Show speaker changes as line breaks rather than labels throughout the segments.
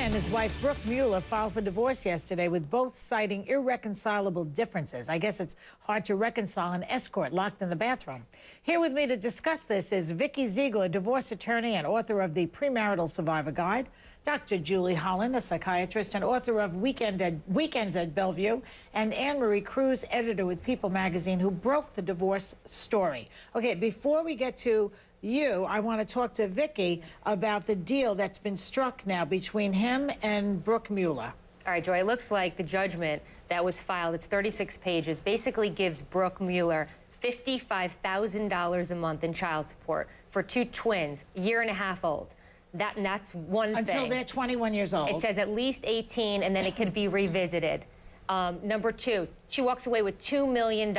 and his wife, Brooke Mueller, filed for divorce yesterday, with both citing irreconcilable differences. I guess it's hard to reconcile an escort locked in the bathroom. Here with me to discuss this is Vikki Ziegler, divorce attorney and author of the Premarital Survivor Guide, Dr. Julie Holland, a psychiatrist and author of Weekends at Bellevue, and Anne-Marie Cruz, editor with People magazine, who broke the divorce story. Okay, before we get to you, I want to talk to Vikki about the deal that's been struck now between him and Brooke Mueller.
All right, Joy, it looks like the judgment that was filed, it's 36 pages, basically gives Brooke Mueller $55,000 a month in child support for two twins, a year and a half old. That's one thing.
Until they're 21 years old.
It says at least 18, and then it could be revisited. Number two, she walks away with $2 million.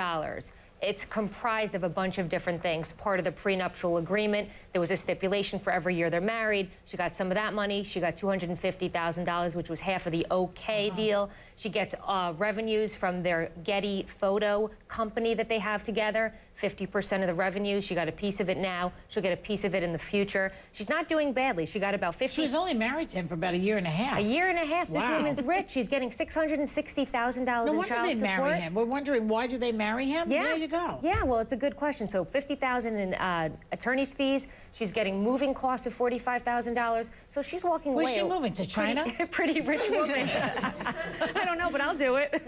It's comprised of a bunch of different things. Part of the prenuptial agreement, there was a stipulation for every year they're married. She got some of that money. She got $250,000, which was half of the OK deal. She gets revenues from their Getty photo company that they have together, 50% of the revenues. She got a piece of it now. She'll get a piece of it in the future. She's not doing badly. She got about 50.
She was only married to him for about a year and a half.
A year and a half.
Wow.
This woman's rich. She's getting $660,000 in child support.
No wonder they marry him. We're wondering, why do they marry him?
Yeah.
There you go.
Yeah, well, it's a good question. So $50,000 in attorney's fees. She's getting moving costs of $45,000. So she's walking away.
Where's she moving, to China?
Pretty rich woman. I don't know, but I'll do it.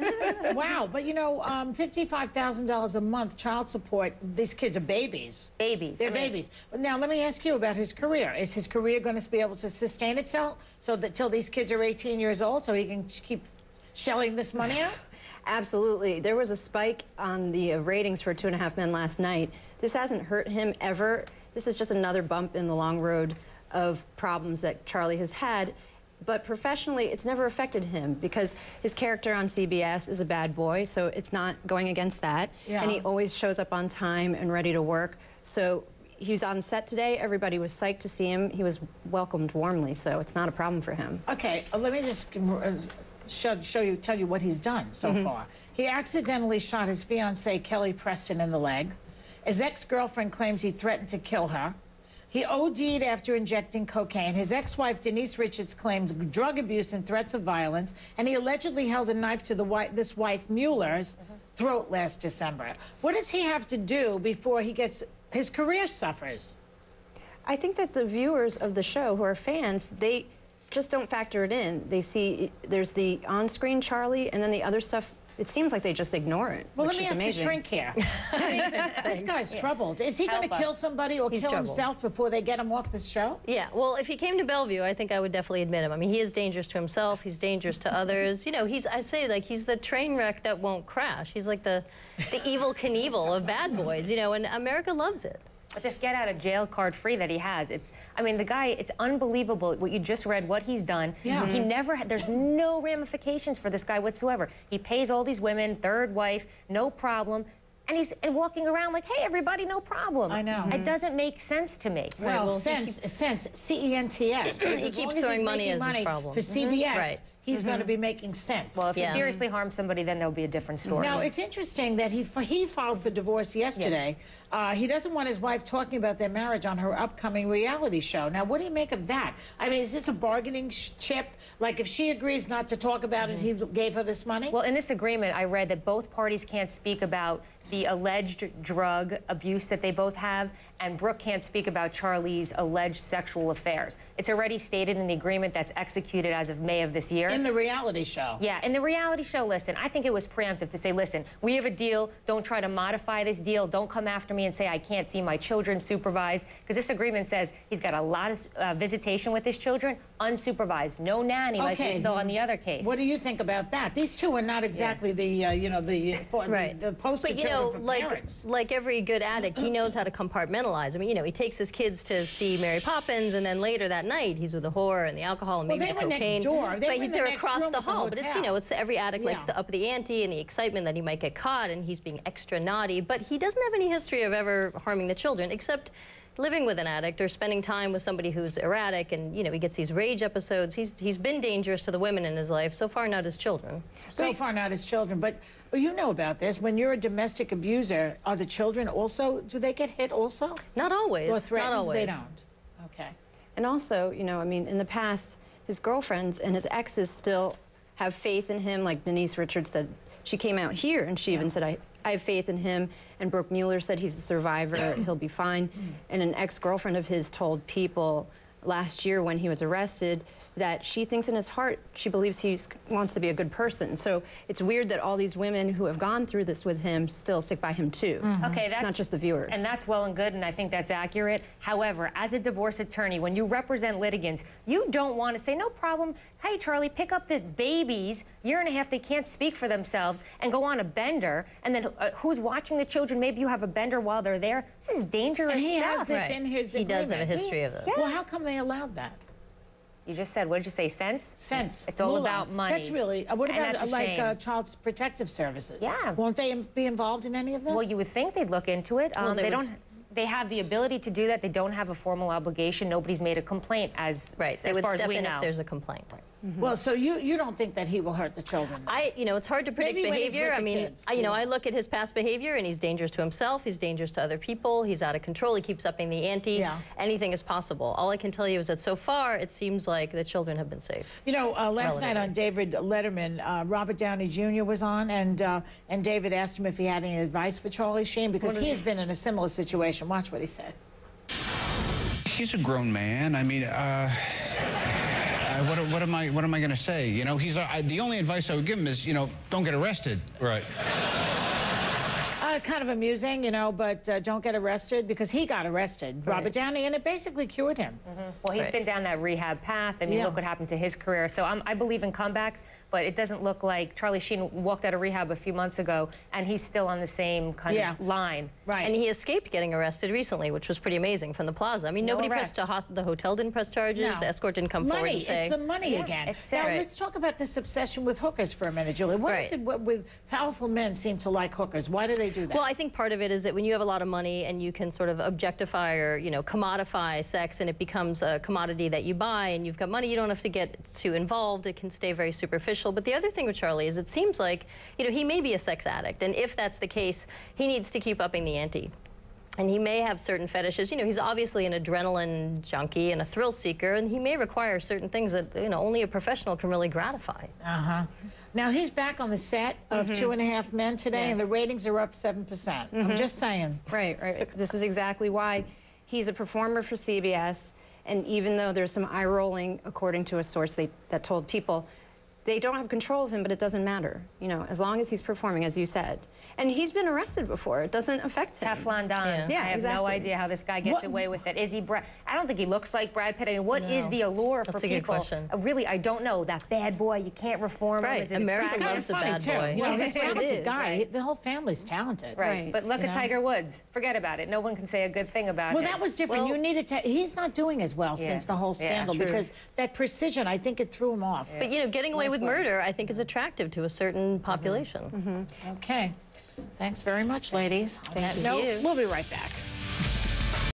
Wow, but you know, $55,000 a month child support. These kids are babies.
Babies.
They're babies. Now, let me ask you about his career. Is his career going to be able to sustain itself so that till these kids are 18 years old, so he can keep shelling this money out?
Absolutely. There was a spike on the ratings for 2.5 Men last night. This hasn't hurt him ever. This is just another bump in the long road of problems that Charlie has had. But professionally, it's never affected him because his character on CBS is a bad boy, so it's not going against that. Yeah. And he always shows up on time and ready to work. So he's on set today. Everybody was psyched to see him. He was welcomed warmly, so it's not a problem for him.
Okay, let me just tell you what he's done so far. He accidentally shot his fiancée, Kelly Preston, in the leg. His ex-girlfriend claims he threatened to kill her. He OD'd after injecting cocaine. His ex-wife, Denise Richards, claims drug abuse and threats of violence. And he allegedly held a knife to this wife, Mueller's, throat last December. What does he have to do before he gets... his career suffers?
I think that the viewers of the show who are fans, they just don't factor it in. They see there's the on-screen Charlie, and then the other stuff, it seems like they just ignore it.
Well,
which
let me ask
amazing.
the shrink here. This guy's troubled. Is he going to kill somebody or kill himself before they get him off the show?
Yeah, well, if he came to Bellevue, I think I would definitely admit him. I mean, he is dangerous to himself. He's dangerous to others. You know, I say, like, he's the train wreck that won't crash. He's like the evil Knievel of bad boys, you know, and America loves it.
But this get out of jail card free that he has, I mean, the guy, it's unbelievable what you just read, what he's done. Yeah. He never, there's no ramifications for this guy whatsoever. He pays all these women, third wife, no problem. And he's walking around like, hey, everybody, no problem.
I know.
It doesn't make sense to me.
Well, sense, C-E-N-T-S.
He keeps throwing money as his problem.
For CBS. He's going to be making sense.
Well, if he seriously harms somebody, then there'll be a different story.
Now, it's interesting that he filed for divorce yesterday. Yeah. He doesn't want his wife talking about their marriage on her upcoming reality show. Now, what do you make of that? I mean, is this a bargaining chip? Like, if she agrees not to talk about it, he gave her this money?
Well, in this agreement, I read that both parties can't speak about the alleged drug abuse that they both have, and Brooke can't speak about Charlie's alleged sexual affairs. It's already stated in the agreement that's executed as of May of this year.
In the reality show?
Yeah, in the reality show, listen, I think it was preemptive to say, listen, we have a deal, don't try to modify this deal, don't come after me and say I can't see my children supervised, because this agreement says he's got a lot of visitation with his children, unsupervised, no nanny like we saw in the other case.
What do you think about that? These two are not exactly the, you know, the poster children for parents.
Like every good addict, he knows how to compartmentalize. I mean, you know, he takes his kids to see Mary Poppins, and then later that night, he's with the whore and the alcohol and maybe the cocaine.
Next door.
They're across the hall. But it's, you know, it's every addict likes to up the ante and the excitement that he might get caught and he's being extra naughty. But he doesn't have any history of ever harming the children, except living with an addict or spending time with somebody who's erratic, and you know, he gets these rage episodes. He's been dangerous to the women in his life. So far, not his children.
So far, not his children. But you know about this. When you're a domestic abuser, are the children also, do they get hit also?
Not always.
Or threatened?
Not always.
They don't. Okay.
And also, you know, I mean, in the past, his girlfriends and his exes still have faith in him. Like Denise Richards said, she came out here and she even said, I have faith in him. And Brooke Mueller said he's a survivor, he'll be fine. And an ex-girlfriend of his told People last year when he was arrested that she thinks in his heart, she believes he wants to be a good person. So it's weird that all these women who have gone through this with him still stick by him too.
Okay, that's
it's not just the viewers.
And that's well and good, and I think that's accurate. However, as a divorce attorney, when you represent litigants, you don't want to say, no problem, hey, Charlie, pick up the babies, year and a half, they can't speak for themselves, and go on a bender, and then who's watching the children? Maybe you have a bender while they're there. This is dangerous
and he
stuff.
has this in his agreement.
He does have a history of this.
Yeah. Well, how come they allowed that?
You just said, what did you say, sense?
Sense.
It's all about money.
That's really, what about like Child Protective Services?
Yeah.
Won't they be involved in any of this?
Well, you would think they'd look into it.
Well,
they have the ability to do that. They don't have a formal obligation. Nobody's made a complaint as far as we know.
If there's a complaint.
Well, so you don't think that he will hurt the children?
It's hard to predict behavior. I mean, I look at his past behavior, and he's dangerous to himself. He's dangerous to other people. He's out of control. He keeps upping the ante.
Yeah.
Anything is possible. All I can tell you is that so far, it seems like the children have been safe.
You know, last night on David Letterman, Robert Downey Jr. was on, and David asked him if he had any advice for Charlie Sheen because he has been in a similar situation. Watch what he said.
He's a grown man. I mean, what am I going to say? You know, the only advice I would give him is, don't get arrested.
Right.
Kind of amusing, but don't get arrested because he got arrested, Robert Downey, and it basically cured him.
Well, he's been down that rehab path. I mean, look what happened to his career. So I believe in comebacks, but it doesn't look like Charlie Sheen walked out of rehab a few months ago, and he's still on the same kind of line.
Right.
And he escaped getting arrested recently, which was pretty amazing, from the plaza. I mean, nobody pressed the hotel didn't press charges. No. The escort didn't come forward and say.
It's the money again. Now, let's talk about this obsession with hookers for a minute, Julie. What is it with powerful men seem to like hookers? Why do they do that?
Well, I think part of it is that when you have a lot of money and you can sort of objectify or, commodify sex, and it becomes a commodity that you buy, and you've got money, you don't have to get too involved. It can stay very superficial. But the other thing with Charlie is it seems like, he may be a sex addict, and if that's the case, he needs to keep upping the ante. And he may have certain fetishes. He's obviously an adrenaline junkie and a thrill seeker, and he may require certain things that, only a professional can really gratify.
Now, he's back on the set of 2.5 Men today, and the ratings are up 7%. I'm just saying.
Right. This is exactly why he's a performer for CBS, and even though there's some eye-rolling, according to a source that told People, they don't have control of him, but it doesn't matter, as long as he's performing, as you said. And he's been arrested before. It doesn't affect him.
Teflon Don.
Yeah,
I have no idea how this guy gets away with it. Is he I don't think he looks like Brad Pitt. I mean, what is the allure for people?
That's a good question.
Really, I don't know. That bad boy, you can't reform him. Is it
America loves a bad boy.
He's a talented guy. The whole family's talented.
Right. But look at Tiger Woods. Forget about it. No one can say a good thing about him.
Well, that was different. You needed to. He's not doing as well since the whole scandal because that precision, I think it threw him off.
But, getting away with murder, I think, is attractive to a certain population.
Okay. Thanks very much, ladies.
Thank you.
We'll be right back.